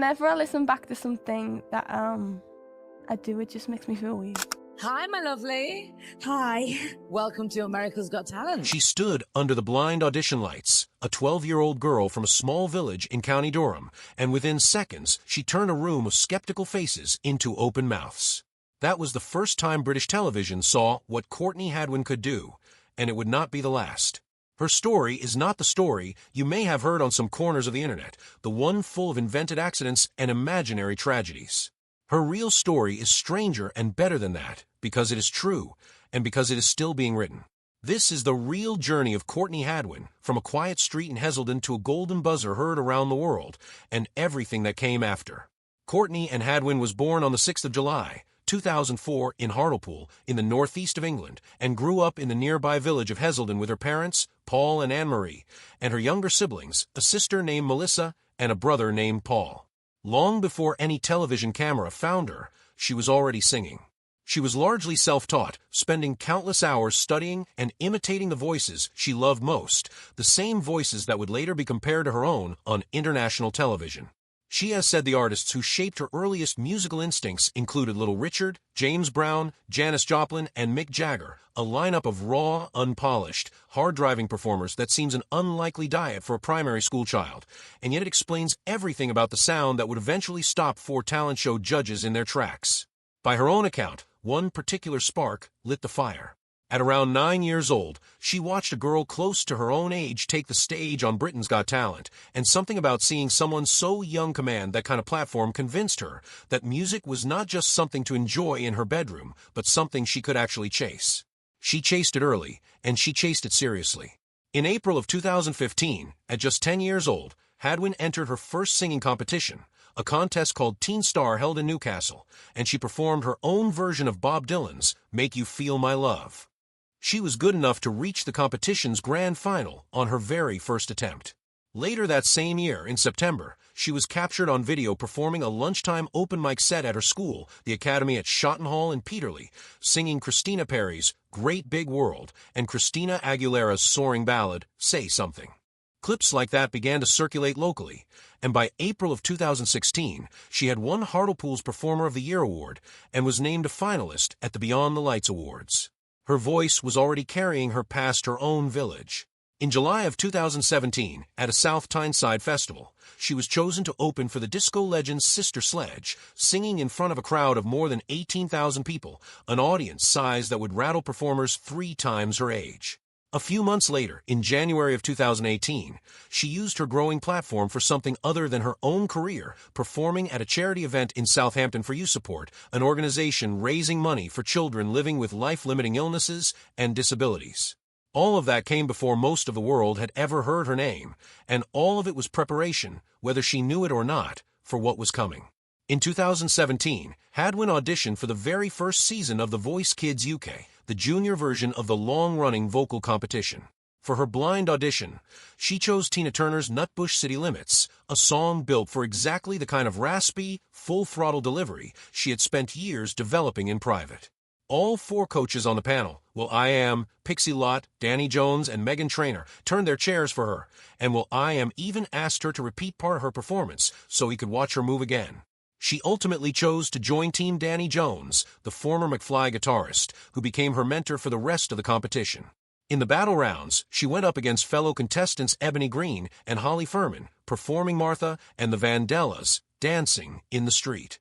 Whenever I listen back to something that I do, it just makes me feel weird. Hi, my lovely. Hi. Welcome to America's Got Talent. She stood under the blind audition lights, a 12-year-old girl from a small village in County Durham, and within seconds, she turned a room of skeptical faces into open mouths. That was the first time British television saw what Courtney Hadwin could do, and it would not be the last. Her story is not the story you may have heard on some corners of the internet, the one full of invented accidents and imaginary tragedies. Her real story is stranger and better than that, because it is true, and because it is still being written. This is the real journey of Courtney Hadwin, from a quiet street in Heselden to a golden buzzer heard around the world, and everything that came after. Courtney and Hadwin was born on the 6th of July, 2004 in Hartlepool, in the northeast of England, and grew up in the nearby village of Heselden with her parents, Paul and Anne-Marie, and her younger siblings, a sister named Melissa and a brother named Paul. Long before any television camera found her, she was already singing. She was largely self-taught, spending countless hours studying and imitating the voices she loved most, the same voices that would later be compared to her own on international television. She has said the artists who shaped her earliest musical instincts included Little Richard, James Brown, Janis Joplin, and Mick Jagger, a lineup of raw, unpolished, hard-driving performers that seems an unlikely diet for a primary school child, and yet it explains everything about the sound that would eventually stop 4 talent show judges in their tracks. By her own account, one particular spark lit the fire. At around 9 years old, she watched a girl close to her own age take the stage on Britain's Got Talent, and something about seeing someone so young command that kind of platform convinced her that music was not just something to enjoy in her bedroom, but something she could actually chase. She chased it early, and she chased it seriously. In April of 2015, at just 10 years old, Hadwin entered her first singing competition, a contest called Teen Star held in Newcastle, and she performed her own version of Bob Dylan's Make You Feel My Love. She was good enough to reach the competition's grand final on her very first attempt. Later that same year, in September, she was captured on video performing a lunchtime open mic set at her school, the Academy at Shotton Hall in Peterlee, singing Christina Perri's Great Big World and Christina Aguilera's soaring ballad, Say Something. Clips like that began to circulate locally, and by April of 2016, she had won Hartlepool's Performer of the Year award and was named a finalist at the Beyond the Lights Awards. Her voice was already carrying her past her own village. In July of 2017, at a South Tyneside festival, she was chosen to open for the disco legend's Sister Sledge, singing in front of a crowd of more than 18,000 people, an audience size that would rattle performers 3 times her age. A few months later, in January of 2018, she used her growing platform for something other than her own career, performing at a charity event in Southampton for You Support, an organization raising money for children living with life-limiting illnesses and disabilities. All of that came before most of the world had ever heard her name, and all of it was preparation, whether she knew it or not, for what was coming. In 2017, Hadwin auditioned for the very first season of The Voice Kids UK, the junior version of the long-running vocal competition. For her blind audition, she chose Tina Turner's Nutbush City Limits, a song built for exactly the kind of raspy, full-throttle delivery she had spent years developing in private. All 4 coaches on the panel, will.i.am, Pixie Lott, Danny Jones, and Meghan Trainor, turned their chairs for her, and will.i.am even asked her to repeat part of her performance so he could watch her move again. She ultimately chose to join Team Danny Jones, the former McFly guitarist, who became her mentor for the rest of the competition. In the battle rounds, she went up against fellow contestants Ebony Green and Holly Furman, performing Martha and the Vandellas, Dancing in the Street.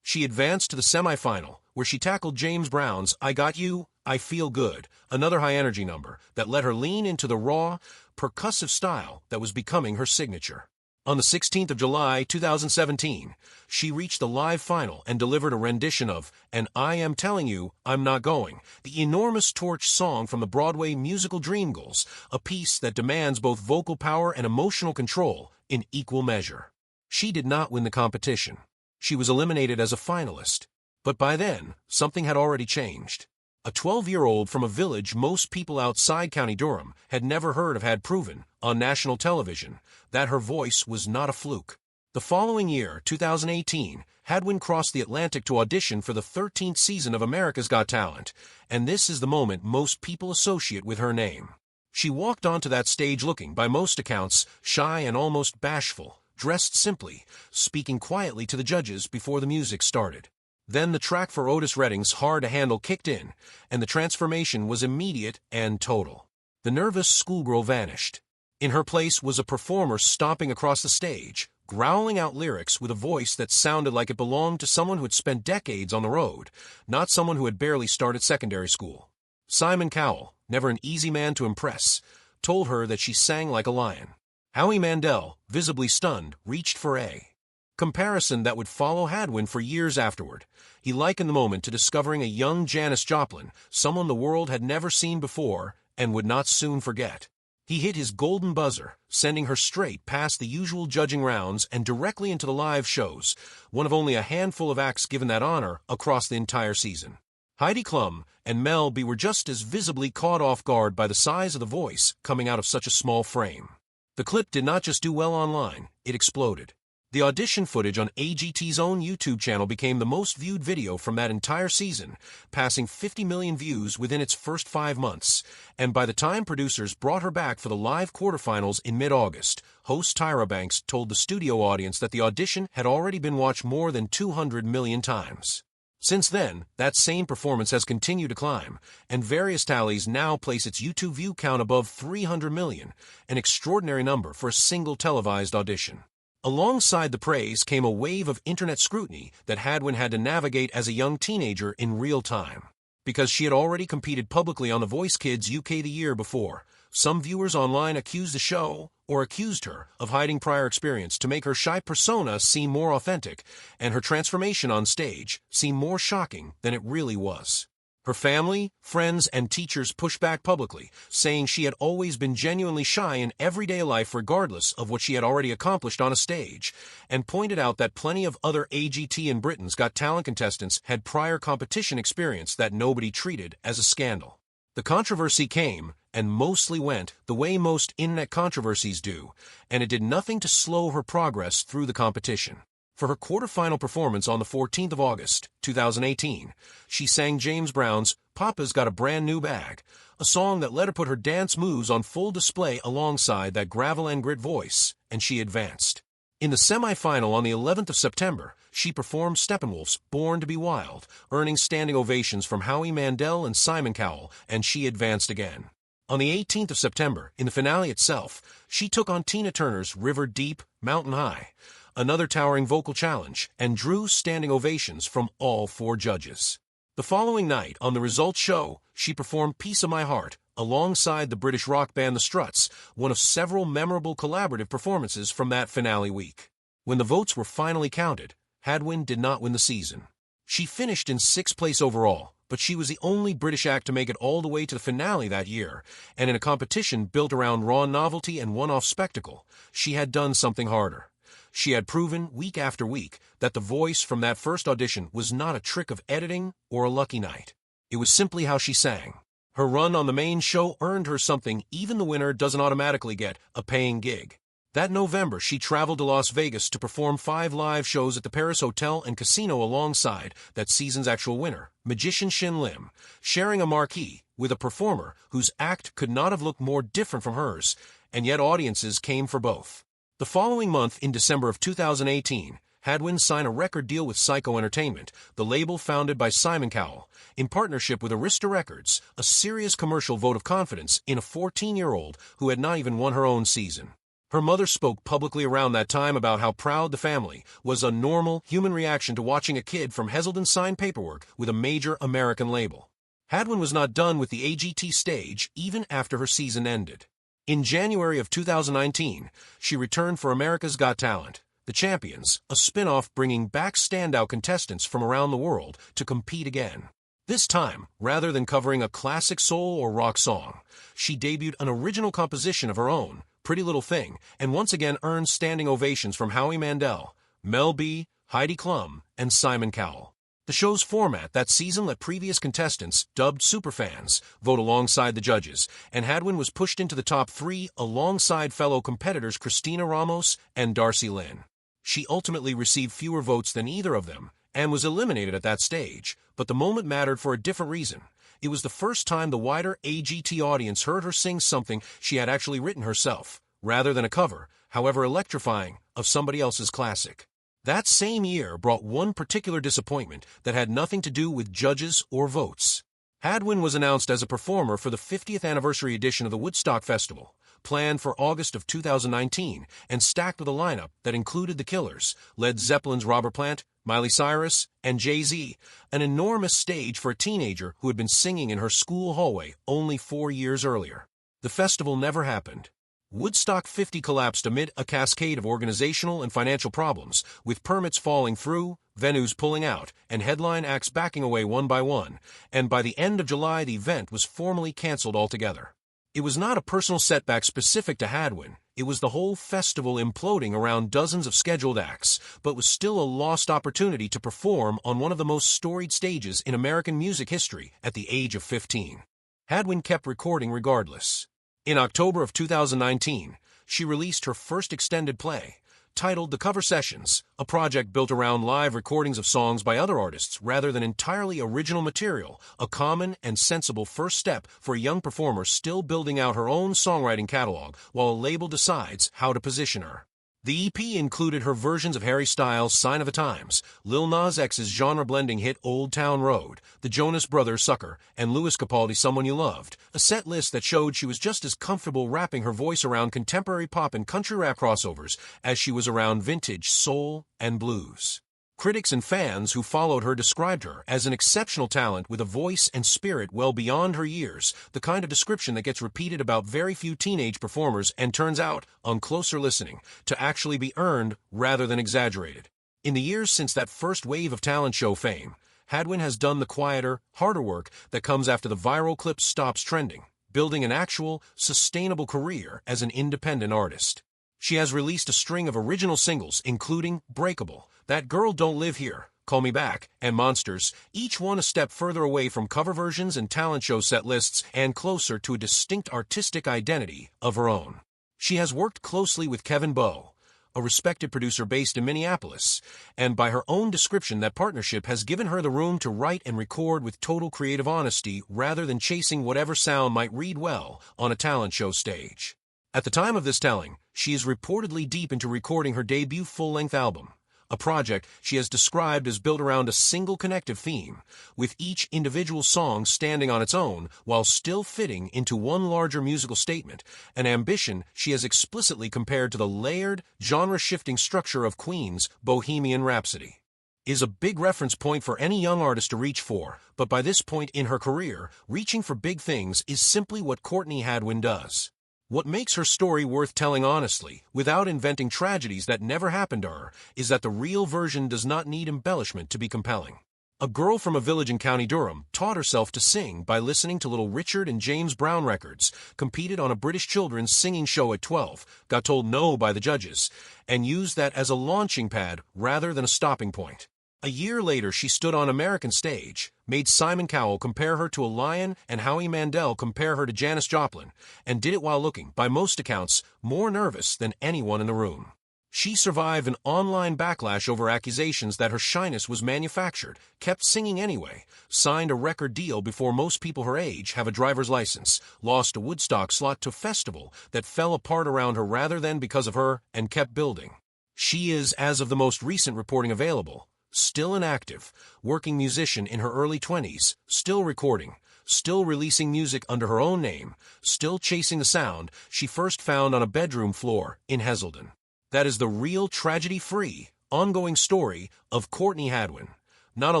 She advanced to the semifinal, where she tackled James Brown's I Got You, I Feel Good, another high-energy number that let her lean into the raw, percussive style that was becoming her signature. On the 16th of July, 2017, she reached the live final and delivered a rendition of And I Am Telling You, I'm Not Going, the enormous torch song from the Broadway musical Dreamgirls, a piece that demands both vocal power and emotional control in equal measure. She did not win the competition. She was eliminated as a finalist. But by then, something had already changed. A 12-year-old from a village most people outside County Durham had never heard of had proven, on national television, that her voice was not a fluke. The following year, 2018, Hadwin crossed the Atlantic to audition for the 13th season of America's Got Talent, and this is the moment most people associate with her name. She walked onto that stage looking, by most accounts, shy and almost bashful, dressed simply, speaking quietly to the judges before the music started. Then the track for Otis Redding's Hard to Handle kicked in, and the transformation was immediate and total. The nervous schoolgirl vanished. In her place was a performer stomping across the stage, growling out lyrics with a voice that sounded like it belonged to someone who had spent decades on the road, not someone who had barely started secondary school. Simon Cowell, never an easy man to impress, told her that she sang like a lion. Howie Mandel, visibly stunned, reached for a comparison that would follow Hadwin for years afterward. He likened the moment to discovering a young Janis Joplin, someone the world had never seen before and would not soon forget. He hit his golden buzzer, sending her straight past the usual judging rounds and directly into the live shows, one of only a handful of acts given that honor across the entire season. Heidi Klum and Mel B were just as visibly caught off guard by the size of the voice coming out of such a small frame. The clip did not just do well online, it exploded. The audition footage on AGT's own YouTube channel became the most viewed video from that entire season, passing 50 million views within its first 5 months, and by the time producers brought her back for the live quarterfinals in mid-August, host Tyra Banks told the studio audience that the audition had already been watched more than 200 million times. Since then, that same performance has continued to climb, and various tallies now place its YouTube view count above 300 million, an extraordinary number for a single televised audition. Alongside the praise came a wave of internet scrutiny that Hadwin had to navigate as a young teenager in real time. Because she had already competed publicly on The Voice Kids UK the year before, some viewers online accused the show, or accused her, of hiding prior experience to make her shy persona seem more authentic, and her transformation on stage seem more shocking than it really was. Her family, friends, and teachers pushed back publicly, saying she had always been genuinely shy in everyday life regardless of what she had already accomplished on a stage, and pointed out that plenty of other AGT and Britain's Got Talent contestants had prior competition experience that nobody treated as a scandal. The controversy came, and mostly went, the way most internet controversies do, and it did nothing to slow her progress through the competition. For her quarterfinal performance on the 14th of August, 2018, she sang James Brown's Papa's Got a Brand New Bag, a song that let her put her dance moves on full display alongside that gravel and grit voice, and she advanced. In the semi-final on the 11th of September, she performed Steppenwolf's Born to be Wild, earning standing ovations from Howie Mandel and Simon Cowell, and she advanced again. On the 18th of September, in the finale itself, she took on Tina Turner's River Deep, Mountain High, another towering vocal challenge, and drew standing ovations from all 4 judges. The following night, on the results show, she performed Piece of My Heart, alongside the British rock band The Struts, one of several memorable collaborative performances from that finale week. When the votes were finally counted, Hadwin did not win the season. She finished in 6th place overall, but she was the only British act to make it all the way to the finale that year, and in a competition built around raw novelty and one-off spectacle, she had done something harder. She had proven, week after week, that the voice from that first audition was not a trick of editing or a lucky night. It was simply how she sang. Her run on the main show earned her something even the winner doesn't automatically get, a paying gig. That November, she traveled to Las Vegas to perform 5 live shows at the Paris Hotel and Casino alongside that season's actual winner, magician Shin Lim, sharing a marquee with a performer whose act could not have looked more different from hers, and yet audiences came for both. The following month, in December of 2018, Hadwin signed a record deal with Psycho Entertainment, the label founded by Simon Cowell, in partnership with Arista Records, a serious commercial vote of confidence in a 14-year-old who had not even won her own season. Her mother spoke publicly around that time about how proud the family was, a normal, human reaction to watching a kid from Heselden sign paperwork with a major American label. Hadwin was not done with the AGT stage even after her season ended. In January of 2019, she returned for America's Got Talent, The Champions, a spin-off bringing back standout contestants from around the world to compete again. This time, rather than covering a classic soul or rock song, she debuted an original composition of her own, Pretty Little Thing, and once again earned standing ovations from Howie Mandel, Mel B, Heidi Klum, and Simon Cowell. The show's format that season let previous contestants, dubbed superfans, vote alongside the judges, and Hadwin was pushed into the top 3 alongside fellow competitors Christina Ramos and Darcy Lynn. She ultimately received fewer votes than either of them, and was eliminated at that stage, but the moment mattered for a different reason. It was the first time the wider AGT audience heard her sing something she had actually written herself. Rather than a cover, however electrifying, of somebody else's classic. That same year brought one particular disappointment that had nothing to do with judges or votes. Hadwin was announced as a performer for the 50th anniversary edition of the Woodstock Festival, planned for August of 2019 and stacked with a lineup that included The Killers, Led Zeppelin's Robert Plant, Miley Cyrus, and Jay-Z, an enormous stage for a teenager who had been singing in her school hallway only 4 years earlier. The festival never happened. Woodstock 50 collapsed amid a cascade of organizational and financial problems, with permits falling through, venues pulling out, and headline acts backing away one by one, and by the end of July the event was formally canceled altogether. It was not a personal setback specific to Hadwin, it was the whole festival imploding around dozens of scheduled acts, but was still a lost opportunity to perform on one of the most storied stages in American music history at the age of 15. Hadwin kept recording regardless. In October of 2019, she released her first extended play, titled The Cover Sessions, a project built around live recordings of songs by other artists rather than entirely original material, a common and sensible first step for a young performer still building out her own songwriting catalog while a label decides how to position her. The EP included her versions of Harry Styles' Sign of the Times, Lil Nas X's genre-blending hit Old Town Road, the Jonas Brothers' Sucker, and Louis Capaldi's Someone You Loved, a set list that showed she was just as comfortable wrapping her voice around contemporary pop and country rap crossovers as she was around vintage soul and blues. Critics and fans who followed her described her as an exceptional talent with a voice and spirit well beyond her years, the kind of description that gets repeated about very few teenage performers and turns out, on closer listening, to actually be earned rather than exaggerated. In the years since that first wave of talent show fame, Hadwin has done the quieter, harder work that comes after the viral clip stops trending, building an actual, sustainable career as an independent artist. She has released a string of original singles, including Breakable, That Girl Don't Live Here, Call Me Back, and Monsters, each one a step further away from cover versions and talent show set lists and closer to a distinct artistic identity of her own. She has worked closely with Kevin Bowe, a respected producer based in Minneapolis, and by her own description that partnership has given her the room to write and record with total creative honesty rather than chasing whatever sound might read well on a talent show stage. At the time of this telling, she is reportedly deep into recording her debut full-length album, a project she has described as built around a single connective theme, with each individual song standing on its own while still fitting into one larger musical statement, an ambition she has explicitly compared to the layered, genre-shifting structure of Queen's Bohemian Rhapsody. Is a big reference point for any young artist to reach for, but by this point in her career, reaching for big things is simply what Courtney Hadwin does. What makes her story worth telling honestly, without inventing tragedies that never happened to her, is that the real version does not need embellishment to be compelling. A girl from a village in County Durham taught herself to sing by listening to Little Richard and James Brown records, competed on a British children's singing show at 12, got told no by the judges, and used that as a launching pad rather than a stopping point. A year later, she stood on American stage, made Simon Cowell compare her to a lion and Howie Mandel compare her to Janis Joplin, and did it while looking, by most accounts, more nervous than anyone in the room. She survived an online backlash over accusations that her shyness was manufactured, kept singing anyway, signed a record deal before most people her age have a driver's license, lost a Woodstock slot to a festival that fell apart around her rather than because of her, and kept building. She is, as of the most recent reporting available, still an active, working musician in her early 20s, still recording, still releasing music under her own name, still chasing the sound she first found on a bedroom floor in Heselden. That is the real tragedy-free, ongoing story of Courtney Hadwin. Not a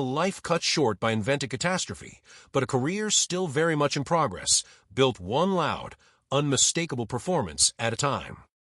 life cut short by invented catastrophe, but a career still very much in progress, built one loud, unmistakable performance at a time.